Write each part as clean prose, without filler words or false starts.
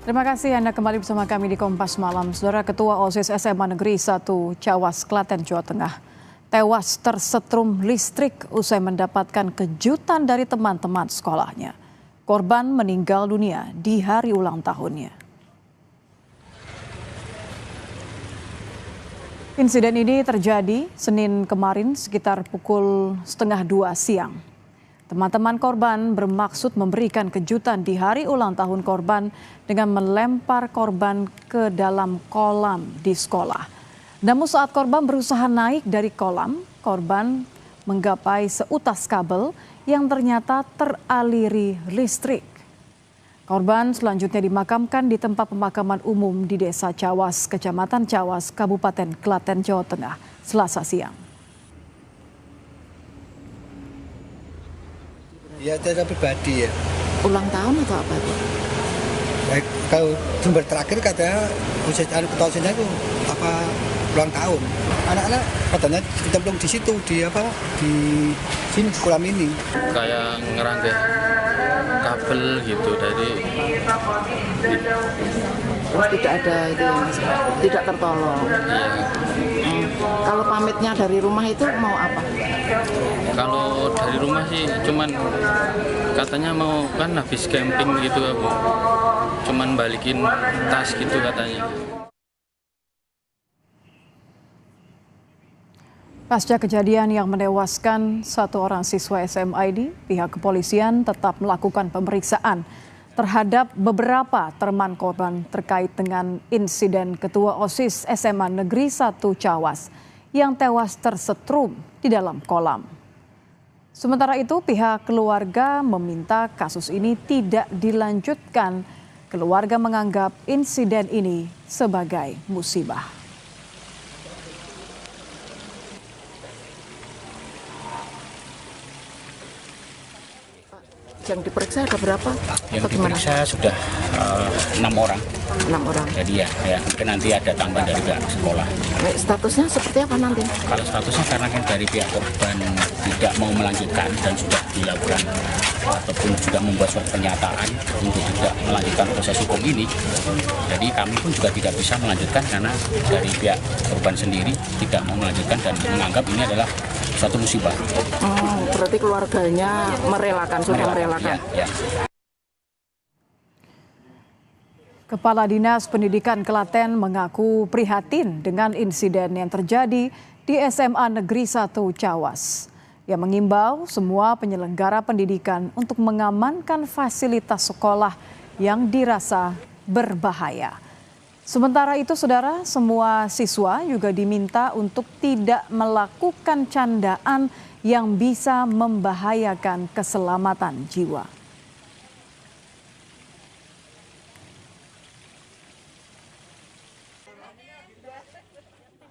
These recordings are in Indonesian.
Terima kasih Anda kembali bersama kami di Kompas Malam. Saudara Ketua OSIS SMA Negeri 1 Cawas, Klaten, Jawa Tengah, tewas tersetrum listrik usai mendapatkan kejutan dari teman-teman sekolahnya. Korban meninggal dunia di hari ulang tahunnya. Insiden ini terjadi Senin kemarin sekitar pukul 1:30 siang. Teman-teman korban bermaksud memberikan kejutan di hari ulang tahun korban dengan melempar korban ke dalam kolam di sekolah. Namun saat korban berusaha naik dari kolam, korban menggapai seutas kabel yang ternyata teraliri listrik. Korban selanjutnya dimakamkan di tempat pemakaman umum di Desa Cawas, Kecamatan Cawas, Kabupaten Klaten, Jawa Tengah, Selasa siang. Ya, cara pribadi ya. Ulang tahun atau apa tuh? Baik, kalau sumber terakhir katanya usia ketahuannya itu apa ulang tahun. Anak-anak katanya ditemplung di situ di sini kolam ini. Kayak ngerangkai kabel gitu dari. Tidak ada itu yang tidak tertolong. Iya. Kalau pamitnya dari rumah itu mau apa? Kalau dari rumah sih cuman katanya mau kan habis camping gitu aku. Cuman balikin tas gitu katanya. Pasca kejadian yang menewaskan satu orang siswa SMA ini, pihak kepolisian tetap melakukan pemeriksaan terhadap beberapa teman korban terkait dengan insiden Ketua OSIS SMA Negeri 1 Cawas yang tewas tersetrum di dalam kolam. Sementara itu, pihak keluarga meminta kasus ini tidak dilanjutkan. Keluarga menganggap insiden ini sebagai musibah. Yang diperiksa ada berapa? Yang diperiksa sudah 6 orang. 6 orang. Jadi ya mungkin nanti ada tambahan dari pihak sekolah. Statusnya seperti apa nanti? Kalau statusnya karena kan dari pihak korban tidak mau melanjutkan dan sudah dilakukan ataupun juga membuat surat pernyataan untuk tidak melanjutkan proses hukum ini. Jadi kami pun juga tidak bisa melanjutkan karena dari pihak korban sendiri tidak mau melanjutkan dan menganggap ini adalah suatu musibah. Berarti keluarganya sudah merelakan. Ya. Kepala Dinas Pendidikan Klaten mengaku prihatin dengan insiden yang terjadi di SMA Negeri 1 Cawas. Ia mengimbau semua penyelenggara pendidikan untuk mengamankan fasilitas sekolah yang dirasa berbahaya. Sementara itu, saudara, semua siswa juga diminta untuk tidak melakukan candaan yang bisa membahayakan keselamatan jiwa.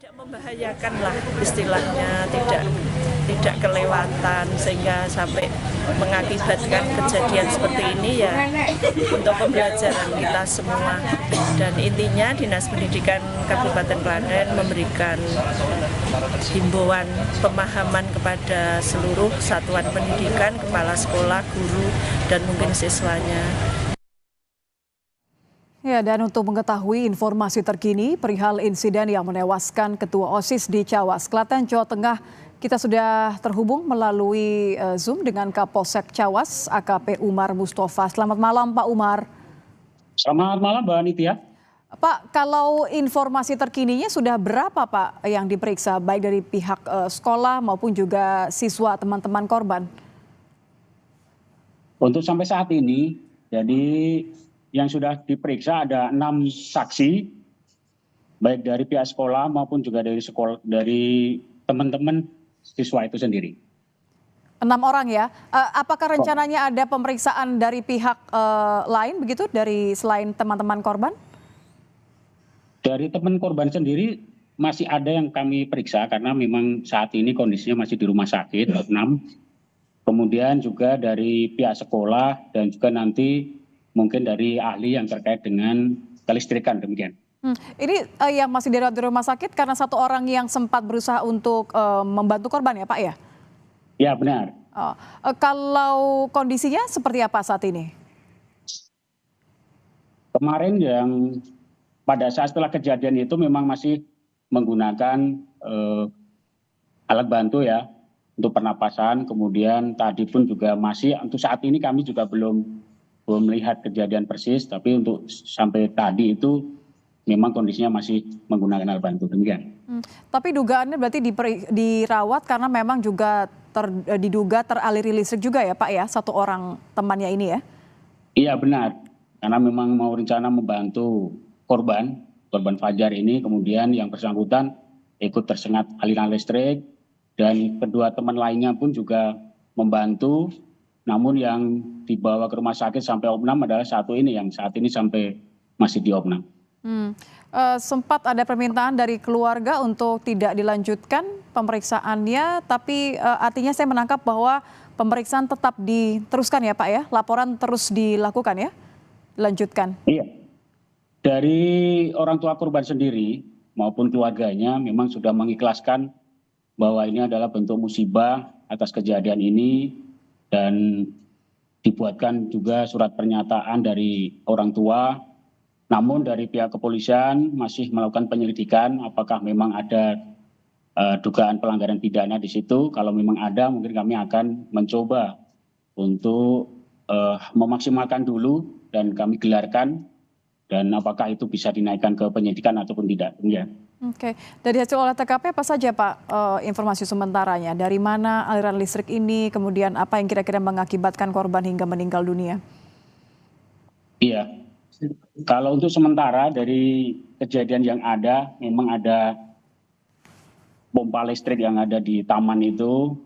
Tidak membahayakan lah istilahnya, tidak kelewatan sehingga sampai mengakibatkan kejadian seperti ini ya untuk pembelajaran kita semua. Dan intinya Dinas Pendidikan Kabupaten Klaten memberikan himbauan pemahaman kepada seluruh satuan pendidikan, kepala sekolah, guru, dan mungkin siswanya. Ya, dan untuk mengetahui informasi terkini perihal insiden yang menewaskan Ketua OSIS di Cawas, Klaten, Jawa Tengah, kita sudah terhubung melalui Zoom dengan Kapolsek Cawas, AKP Umar Mustafa. Selamat malam, Pak Umar. Selamat malam, Mbak Nitya. Pak, kalau informasi terkininya sudah berapa, Pak, yang diperiksa, baik dari pihak sekolah maupun juga siswa teman-teman korban? Untuk sampai saat ini, jadi yang sudah diperiksa ada 6 saksi, baik dari pihak sekolah maupun juga dari teman-teman siswa itu sendiri. 6 orang ya. Apakah rencananya ada pemeriksaan dari pihak lain begitu, dari selain teman-teman korban? Dari teman korban sendiri masih ada yang kami periksa karena memang saat ini kondisinya masih di rumah sakit, 6. Kemudian juga dari pihak sekolah dan juga nanti mungkin dari ahli yang terkait dengan kelistrikan, demikian. Ini yang masih dirawat di rumah sakit karena satu orang yang sempat berusaha untuk membantu korban ya, Pak ya? Ya, benar. Kalau kondisinya seperti apa saat ini? Kemarin yang pada saat setelah kejadian itu memang masih menggunakan alat bantu ya untuk pernapasan. Kemudian tadi pun juga masih untuk saat ini kami juga belum melihat kejadian persis, tapi untuk sampai tadi itu memang kondisinya masih menggunakan alat bantu. Demikian. Tapi dugaannya berarti dirawat karena memang juga diduga teraliri listrik juga ya Pak ya, satu orang temannya ini ya? Iya benar, karena memang mau rencana membantu korban Fajar ini, kemudian yang bersangkutan ikut tersengat aliran listrik, dan kedua teman lainnya pun juga membantu, namun yang dibawa ke rumah sakit sampai opnam adalah satu ini yang saat ini sampai masih di opnam. Sempat ada permintaan dari keluarga untuk tidak dilanjutkan pemeriksaannya, tapi artinya saya menangkap bahwa pemeriksaan tetap diteruskan ya Pak ya, laporan terus dilakukan ya, dilanjutkan. Iya, dari orang tua korban sendiri maupun keluarganya memang sudah mengikhlaskan bahwa ini adalah bentuk musibah atas kejadian ini, dan dibuatkan juga surat pernyataan dari orang tua. Namun dari pihak kepolisian masih melakukan penyelidikan apakah memang ada dugaan pelanggaran pidana di situ. Kalau memang ada, mungkin kami akan mencoba untuk memaksimalkan dulu dan kami gelarkan, dan apakah itu bisa dinaikkan ke penyidikan ataupun tidak. Ya. Oke, dari hasil olah TKP apa saja Pak informasi sementaranya? Dari mana aliran listrik ini, kemudian apa yang kira-kira mengakibatkan korban hingga meninggal dunia? Iya, kalau untuk sementara dari kejadian yang ada, memang ada pompa listrik yang ada di taman itu,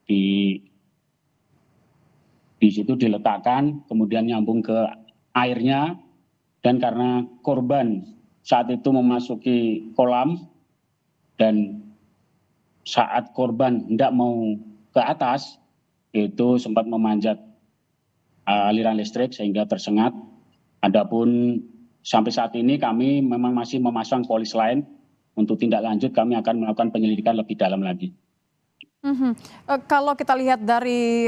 di situ diletakkan, kemudian nyambung ke airnya, dan karena korban saat itu memasuki kolam, dan saat korban hendak mau ke atas, itu sempat memanjat aliran listrik sehingga tersengat. Adapun sampai saat ini kami memang masih memasang polis lain. Untuk tindak lanjut kami akan melakukan penyelidikan lebih dalam lagi. Kalau kita lihat dari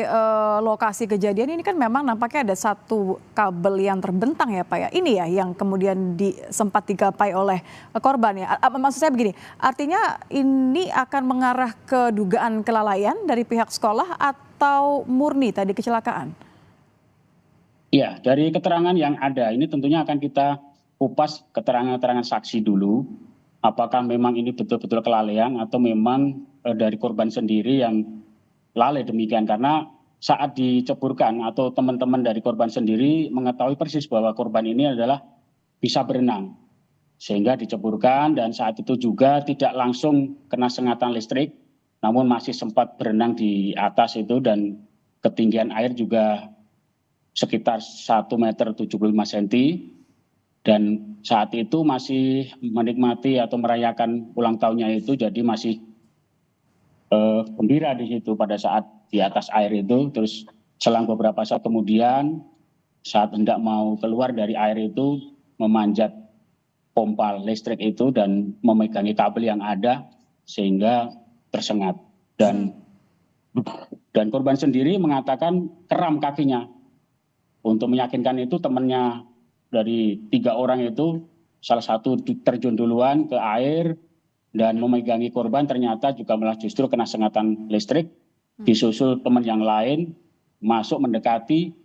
lokasi kejadian ini kan memang nampaknya ada satu kabel yang terbentang ya Pak ya. Ini ya yang kemudian sempat digapai oleh korban ya. Maksud saya begini, artinya ini akan mengarah ke dugaan kelalaian dari pihak sekolah atau murni tadi kecelakaan? Ya, dari keterangan yang ada ini tentunya akan kita kupas keterangan-keterangan saksi dulu. Apakah memang ini betul-betul kelalaian atau memang dari korban sendiri yang lalai demikian. Karena saat diceburkan atau teman-teman dari korban sendiri mengetahui persis bahwa korban ini adalah bisa berenang. Sehingga diceburkan, dan saat itu juga tidak langsung kena sengatan listrik, namun masih sempat berenang di atas itu, dan ketinggian air juga sekitar 1,75 meter. Dan saat itu masih menikmati atau merayakan ulang tahunnya itu, jadi masih gembira di situ pada saat di atas air itu. Terus selang beberapa saat kemudian, saat hendak mau keluar dari air itu, memanjat pompa listrik itu dan memegangi kabel yang ada sehingga tersengat. Dan korban sendiri mengatakan kram kakinya. Untuk meyakinkan itu, temannya dari 3 orang itu, salah satu terjun duluan ke air dan memegangi korban, ternyata juga malah justru kena sengatan listrik. Disusul teman yang lain masuk mendekati,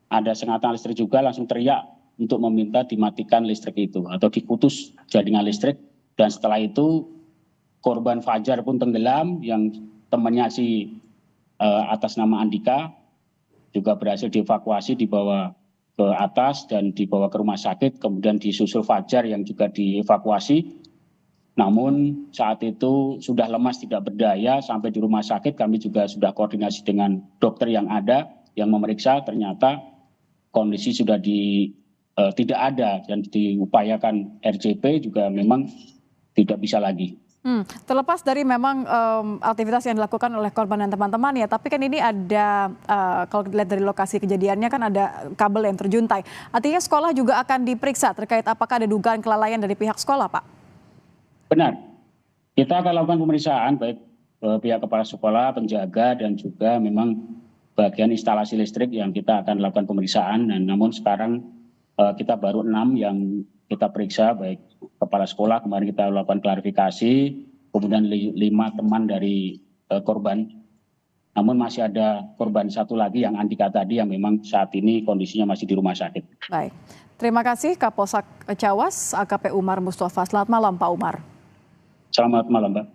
ada sengatan listrik juga, langsung teriak untuk meminta dimatikan listrik itu atau diputus jaringan listrik. Dan setelah itu korban Fajar pun tenggelam, yang temannya atas nama Andika juga berhasil dievakuasi, dibawa ke atas dan dibawa ke rumah sakit, kemudian disusul Fajar yang juga dievakuasi. Namun saat itu sudah lemas, tidak berdaya. Sampai di rumah sakit kami juga sudah koordinasi dengan dokter yang ada yang memeriksa, ternyata kondisi sudah tidak ada, dan diupayakan RCP juga memang tidak bisa lagi. Terlepas dari memang aktivitas yang dilakukan oleh korban dan teman-teman ya, tapi kan ini ada, kalau dilihat dari lokasi kejadiannya kan ada kabel yang terjuntai. Artinya sekolah juga akan diperiksa terkait apakah ada dugaan kelalaian dari pihak sekolah, Pak? Benar. Kita akan lakukan pemeriksaan baik pihak kepala sekolah, penjaga, dan juga memang bagian instalasi listrik yang kita akan lakukan pemeriksaan. Namun sekarang kita baru 6 yang kita periksa, baik kepala sekolah kemarin kita lakukan klarifikasi, kemudian 5 teman dari korban. Namun masih ada korban satu lagi yang Andika tadi yang memang saat ini kondisinya masih di rumah sakit. Baik, terima kasih Kapolsek Cawas AKP Umar Mustafa. Selamat malam Pak Umar. Selamat malam, Mbak.